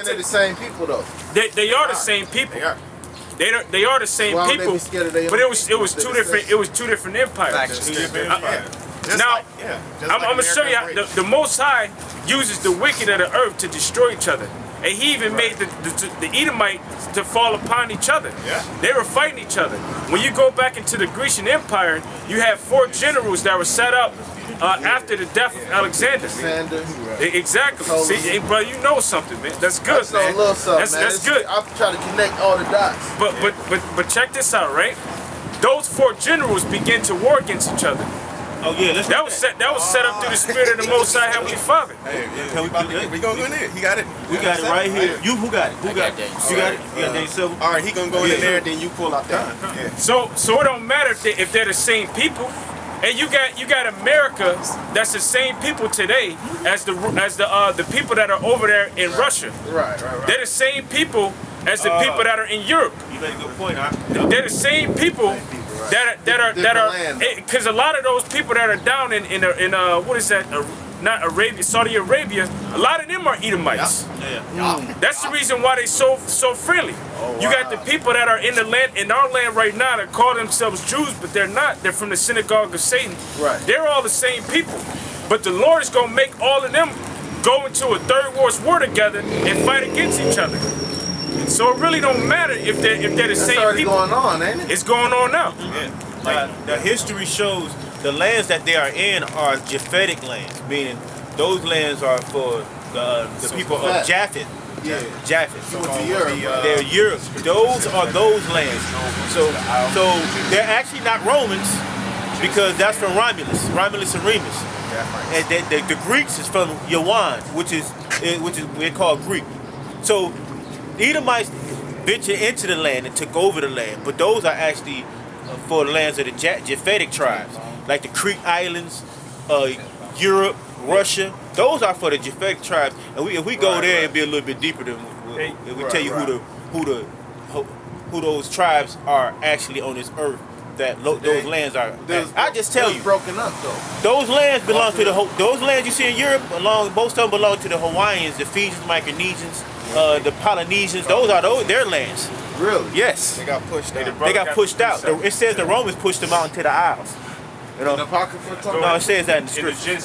And they're the same people though. They are the same people. They are the same Why would people. they be scared of their But it was own two different empires. Now, Just I'm like gonna show you how American the Most High uses the wicked of the earth to destroy each other. And he even made the Edomites to fall upon each other. Yeah. They were fighting each other. When you go back into the Grecian Empire, you have 4 generals that were set up after the death of Alexander. Exactly. See, hey, bro, you know something, man. That's good, I know a little something, man. That's good. I'm trying to connect all the dots. But check this out, right? Those 4 generals began to war against each other. Oh yeah, that was set up through the spirit of the Most High Heavenly Father. Hey, we gonna go in there. He got it. We got it right here. You who got it? Who got it? You got it. You got Dane Silver. All right, he gonna go in there. Then you pull out that. Yeah. So it don't matter if they're the same people. And you got America that's the same people today as the people that are over there in Russia. Right. They're the same people as the people that are in Europe. You made a good point, huh? They're the same people that are because a lot of those people that are down in what is that? Not Arabia, Saudi Arabia. A lot of them are Edomites. That's the reason why they so friendly. You got the people that are in our land right now that call themselves Jews, but they're not. They're from the synagogue of Satan. Right. They're all the same people. But the Lord is gonna make all of them go into a third world war together and fight against each other. So it really don't matter if they're the same people. It's going on, ain't it? It's going on now. The history shows the lands that they are in are Japhetic lands, meaning those lands are for the people of Japheth. Yeah. Japheth. To Europe. They're Europe. Those are those lands. So they're actually not Romans because that's from Romulus and Remus. And the Greeks is from Yawan, which is we're called Greek. So Edomites ventured into the land and took over the land, but those are actually for the lands of the Japhetic tribes, like the Creek Islands, Europe, Russia. Those are for the Japhetic tribes, and if we go there and be a little bit deeper, then we'll tell you who those tribes are actually on this earth. That those lands are. I just tell you, broken up though. Those lands belong to those lands you see in Europe. Most of them belong to the Hawaiians, the Fijians, Micronesians, the Polynesians. Those are their lands. Really? Yes. They got pushed out. They got pushed out. It says the Romans pushed them out into the Isles. You know. The Apocrypha. No, it says that in the In the scripture.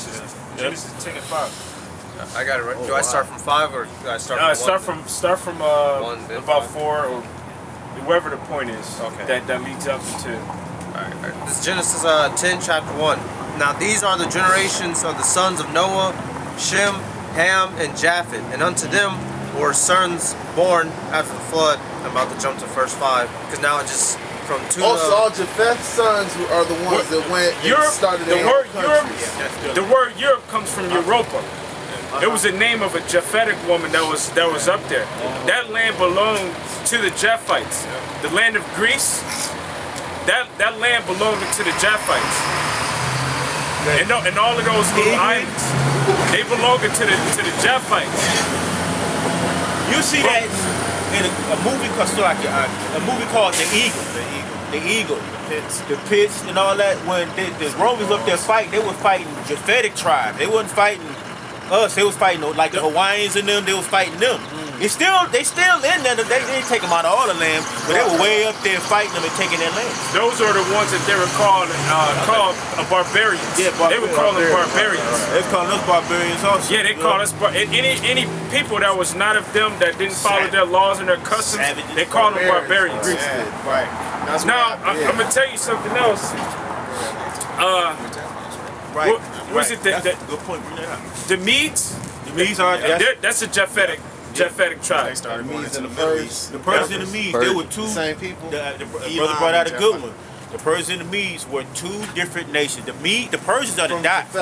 Genesis 10 and 5. I got it right. Do I start from 5 or do I start from 1? Start from about 4 or wherever the point is. Okay. That leads up to. Alright. This is Genesis 10, chapter 1. Now these are the generations of the sons of Noah, Shem, Ham, and Japheth, and unto them were sons born after the flood. I'm about to jump to verse 5 because now it just from 2. Also, all Japheth's sons are the ones that went and started their own countries. The word Europe comes from Europa. It was the name of a Japhetic woman that was up there. That land belonged to the Japhites. The land of Greece. That land belonged to the Japhites. And all of those little islands, they belonged to the Japhites. You see that in a movie called The Eagle. The Eagle. The pits and all that. When the Romans up there fighting, they were fighting Japhetic tribes. They wasn't fighting us. They was fighting like the Hawaiians and them. They was fighting them. They still in there. They didn't take them out of all the land, but they were way up there fighting them and taking their land. Those are the ones that they were called barbarians. Yeah, they were calling them barbarians. They calling us barbarians also. Yeah, they call us any people that was not of them, that didn't follow their laws and their customs. They call them barbarians. Right. Now I'm gonna tell you something else. Right. What's it? That's a good point. Bring that up. The Medes. The Medes are that's a Japhetic tribe. They started going into the Middle East. The Persians and the Medes, they were two. Same people. The brother brought out a good one. The Persians and the Medes were two different nations. The Persians are the dots.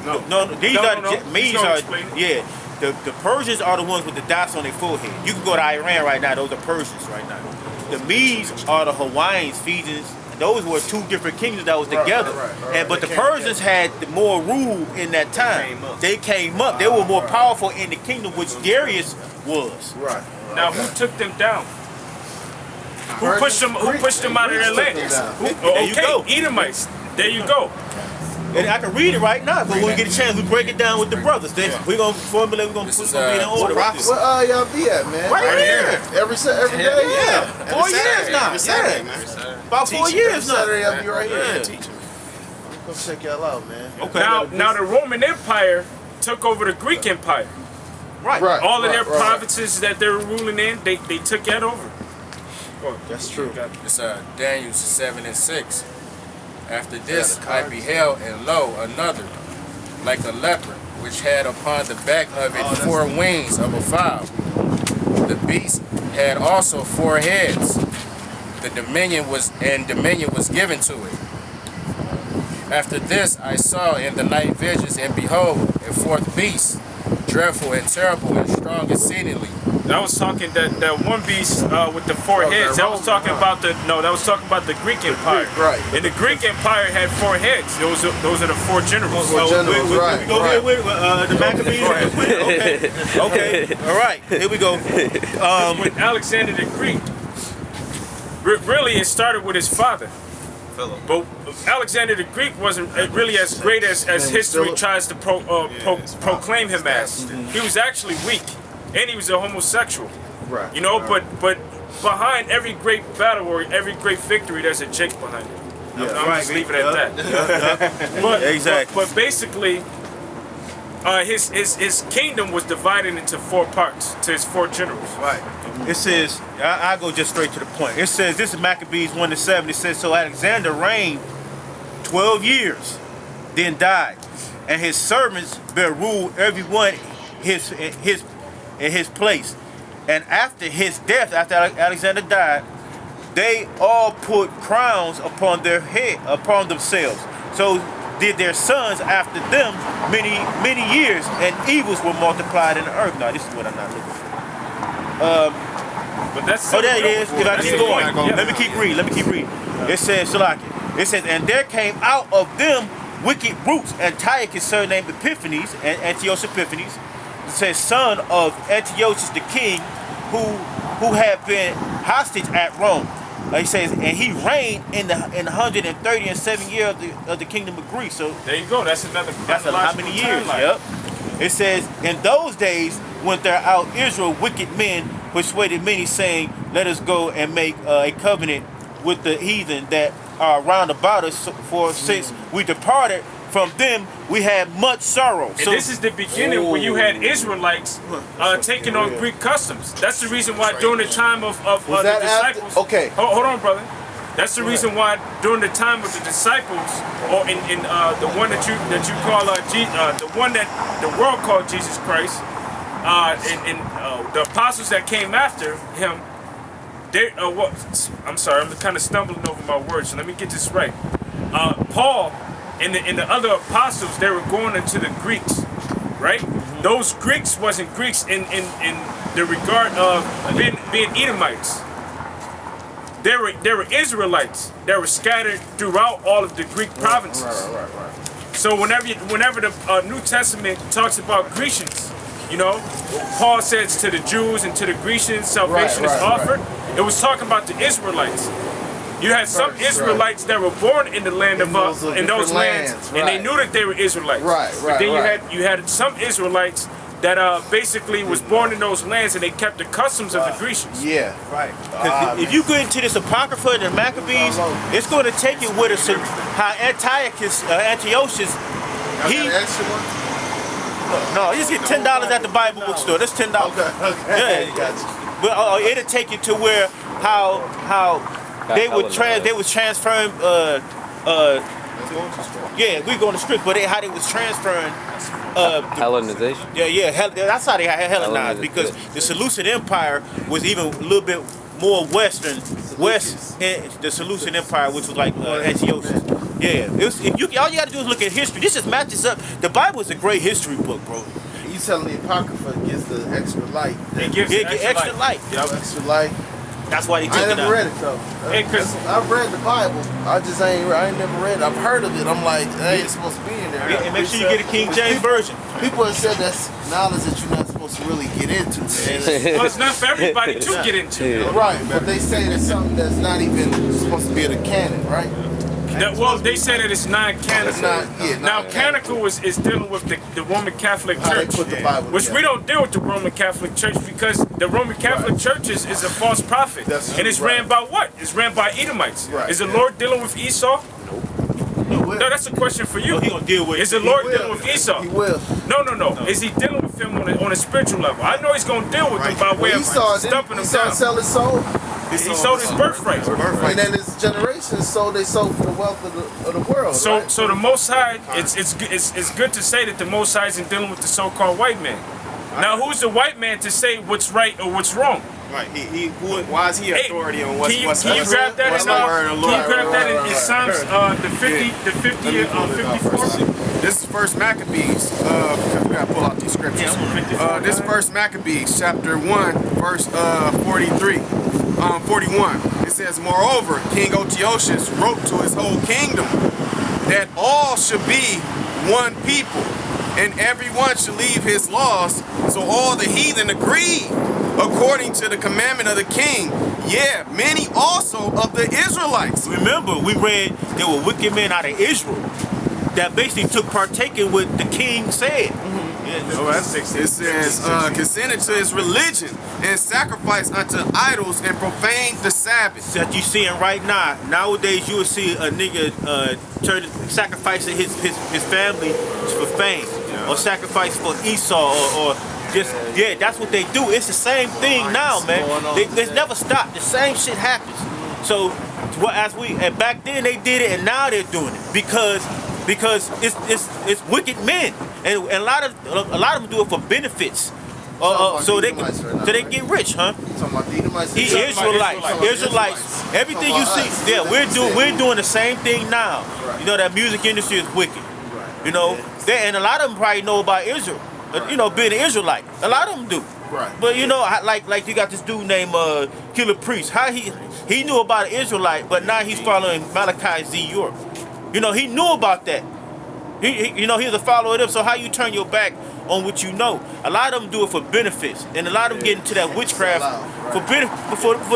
No, these are the Medes are. Yeah, the Persians are the ones with the dots on their forehead. You can go to Iran right now; those are Persians right now. The Medes are the Hawaiians, Fijians. Those were two different kingdoms that was together. But the Persians had more rule in that time. They came up. They were more powerful in the kingdom, which Darius was. Right. Now, who took them down? Who pushed them out of their land? There you go. Edomites. There you go. And I can read it right now, but when we get a chance, we break it down with the brothers. We're going to formulate, we're going to put it in order. Where y'all be at, man? Right here. Every day? Yeah. 4 years now. About 4 years now. Saturday, I'll be right here. Yeah. Teaching. Come check y'all out, man. Okay. Now the Roman Empire took over the Greek Empire. Right. All of their provinces that they were ruling in, they took that over. That's true. It's Daniel 7 and 6. After this I beheld, and lo, another, like a leopard, which had upon the back of it 4 wings of a fowl. The beast had also 4 heads. The dominion was given to it. After this I saw in the night visions, and behold, a 4th beast, dreadful and terrible and strong exceedingly. That was talking that one beast with the 4 heads. That was talking about the Greek Empire. Right. And the Greek Empire had 4 heads. Those are the 4 generals. Four generals, right. Go ahead with the Maccabees. Okay. All right. Here we go. With Alexander the Greek, really it started with his father. But Alexander the Greek wasn't really as great as history tries to proclaim him as. He was actually weak, and he was a homosexual. Right. You know, but behind every great battle or every great victory, there's a Jake behind it. I'm just leave it at that. But basically, his kingdom was divided into 4 parts to his 4 generals. Right. It says, I go just straight to the point. It says, this is Maccabees 1-7. It says, so Alexander reigned 12 years, then died, and his servants bare rule everyone in his place. And after his death, after Alexander died, they all put crowns upon their head, upon themselves. So did their sons after them many years, and evils were multiplied in the earth. Now this is what I'm not looking for. But that's there it is. If I keep going, Yeah. let me keep reading. It says, Shalaki. It says, and there came out of them wicked roots, Antiochus surnamed Epiphanes, and Antiochus Epiphanes. It says, son of Antiochus the king, who had been hostage at Rome. He says, and he reigned in the 137 year of the kingdom of Greece. So there you go. That's another. That's how many years? Yep. It says, in those days went there out Israel wicked men, persuaded many, saying, let us go and make a covenant with the heathen that are round about us. For since we departed from them, we had much sorrow. And this is the beginning when you had Israelites taking on Greek customs. That's the reason why during the time of the disciples. Okay. Hold on, brother. That's the reason why during the time of the disciples, or in the one that you call the one that the world called Jesus Christ, and the apostles that came after him, they I'm sorry, I'm kind of stumbling over my words. So let me get this right. Paul and the other apostles, they were going into the Greeks, right? Those Greeks wasn't Greeks in the regard of being Edomites. They were Israelites that were scattered throughout all of the Greek provinces. Right. So whenever the New Testament talks about Grecians, you know, Paul says to the Jews and to the Grecians, salvation is offered. It was talking about the Israelites. You had some Israelites that were born in the land of in those lands, and they knew that they were Israelites. But then you had some Israelites that basically was born in those lands, and they kept the customs of the Grecians. Yeah. Right. Because if you go into this Apocrypha and the Maccabees, it's going to take you with us how Antiochus, No, you just get $10 at the Bible bookstore. That's $10. Okay. Yeah, gotcha. But it'll take you to where how they was transferring. Yeah, we go to script, but how they was transferring. Hellenization. That's how they had Hellenized, because the Seleucid Empire was even a little bit more west. The Seleucid Empire, which was like Antiochus. Yeah, all you got to do is look at history. This just matches up. The Bible is a great history book, bro. You telling the Apocrypha gives the extra light. It gives extra light. Yep. Extra light. That's why they took I it never out. read it though. I've read the Bible. I ain't never read it. I've heard of it. I'm like, hey, it's supposed to be in there. Yeah, and make sure you get a King James version. People have said that's knowledge that you're not supposed to really get into. Well, it's not for everybody to get into. Right, but they say it's something that's not even supposed to be in the canon, right? Well, they say that it's non-canonical. Now, non-canonical. canonical is dealing with the Roman Catholic How they Church, put the Bible which we together. don't deal with the Roman Catholic Church because the Roman Catholic Church is a false prophet. That's And it's true, ran by what? It's ran by Edomites. Right. Is the Lord dealing with Esau? will. No, that's a question for you. Well, he gonna deal with. Is the Lord dealing with Esau? He will. No. Is he dealing with him on a spiritual level? I know he's going to deal with him by way of stumping him Esau down. sell his soul, He sold his birthright. and then his generation sold their soul for the wealth of the world. So, right? so the Most High, it's good to say that the Most High isn't dealing with the so-called white man. Now, who's the white man to say what's right or what's wrong? Right. Why is he authority on what's Can you what's grab that what's in the word of the Lord? Can you grab that in Psalms the 54? This is First Maccabees. Because we gotta pull out these scriptures. Yeah, 54. This is First Maccabees, chapter 1, verse 41. It says, "Moreover, King Antiochus wrote to his whole kingdom that all should be one people, and everyone should leave his laws. So all the heathen agreed, according to the commandment of the king. Yeah, many also of the Israelites." Remember, we read there were wicked men out of Israel that basically took partake in what the king said. Oh, that's 16. It says, "consented to his religion and sacrificed unto idols and profaned the Sabbath." That you seeing right now. Nowadays, you will see a nigga sacrificing his family for fame, or sacrifice for Esau, or just that's what they do. It's the same thing now, man. It's never stopped. The same shit happens. So, and back then they did it, and now they're doing it because it's wicked men, and a lot of them do it for benefits. So they get rich, huh? Israelites, everything you see, we're doing the same thing now. You know, that music industry is wicked. You know, and a lot of them probably know about Israel. You know, being an Israelite, a lot of them do. Right. But you know, like you got this dude named Killer Priest. How he knew about an Israelite, but now he's following Malachi Z. York. You know, he knew about that. He he's a follower of them. So how you turn your back on what you know? A lot of them do it for benefits, and a lot of them get into that witchcraft for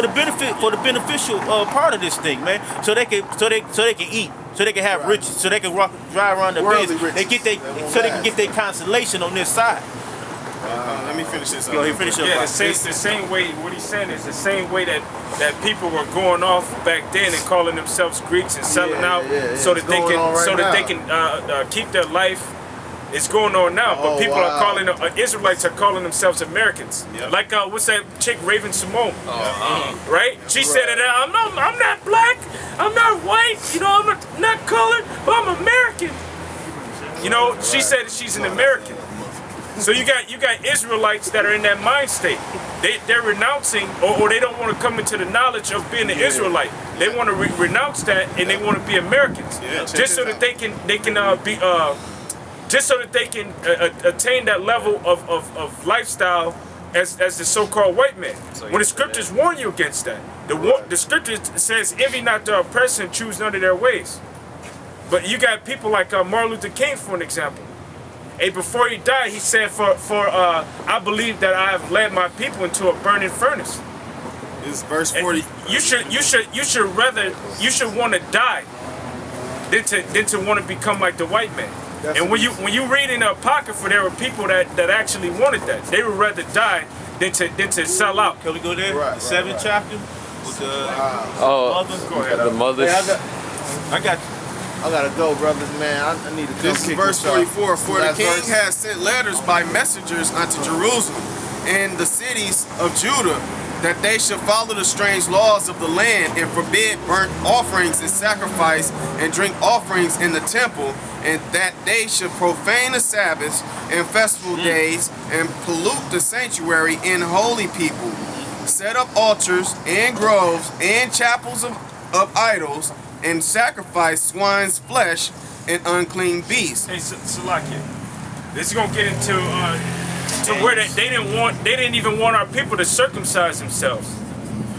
the beneficial part of this thing, man. So they can eat, so they can have riches, so they can drive around the base. They can get their consolation on this side. Let me finish this up. Go ahead, finish up. Yeah, the same way. What he's saying is the same way that people were going off back then and calling themselves Greeks and selling out so that they can keep their life. It's going on now, but people are calling Israelites are calling themselves Americans. Like what's that chick Raven Simone? Right? She said that I'm not black, I'm not white, you know, I'm not colored, but I'm American. You know, she said that she's an American. So you got Israelites that are in that mind state. They're renouncing, or they don't want to come into the knowledge of being an Israelite. They want to renounce that, and they want to be Americans, just so that they can attain that level of lifestyle as the so-called white man. When the scriptures warn you against that, the scripture says, "Envy not the oppressed and choose none of their ways." But you got people like Martin Luther King, for an example. Hey, before he died, he said, I believe that I have led my people into a burning furnace. This is verse 40. You should want to die than to want to become like the white man. And when you read in the Apocrypha, there were people that actually wanted that. They would rather die than to sell out. Can we go there? The 7th chapter with the mothers. Go ahead. The mothers. I got you. I gotta go, brothers, man. I need to come This is kick verse this off. 44. "For the Last king verse. has sent letters by messengers unto Jerusalem and the cities of Judah, that they should follow the strange laws of the land and forbid burnt offerings and sacrifice and drink offerings in the temple, and that they should profane the Sabbaths and festival days and pollute the sanctuary and holy people, set up altars and groves and chapels of idols, and sacrifice swine's flesh and unclean beasts." Hey, Salakia, this is gonna get into where they didn't even want our people to circumcise themselves.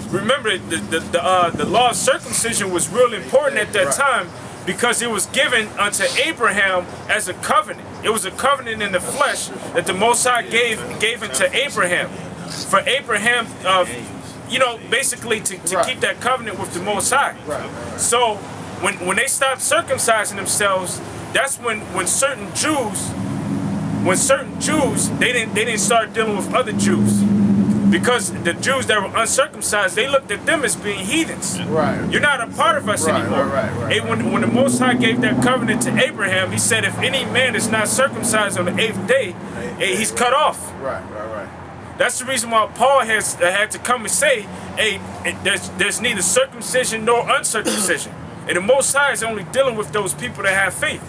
Remember, the law of circumcision was real important at that time because it was given unto Abraham as a covenant. It was a covenant in the flesh that the Most High gave unto Abraham. For Abraham, basically to keep that covenant with the Most High. So when they stopped circumcising themselves, that's when certain Jews they didn't start dealing with other Jews. Because the Jews that were uncircumcised, they looked at them as being heathens. Right. You're not a part of us anymore. Right. When the Most High gave that covenant to Abraham, he said, if any man is not circumcised on the 8th day, he's cut off. Right. That's the reason why Paul had to come and say, hey, there's neither circumcision nor uncircumcision. And the Most High is only dealing with those people that have faith.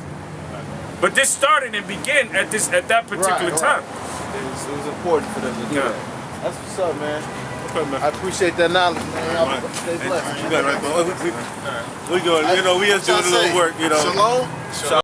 But this started and began at that particular time. It was important for them to do that. That's what's up, man. Okay, man. I appreciate that knowledge, man. Stay blessed. We good. We just doing a little work, Shalom.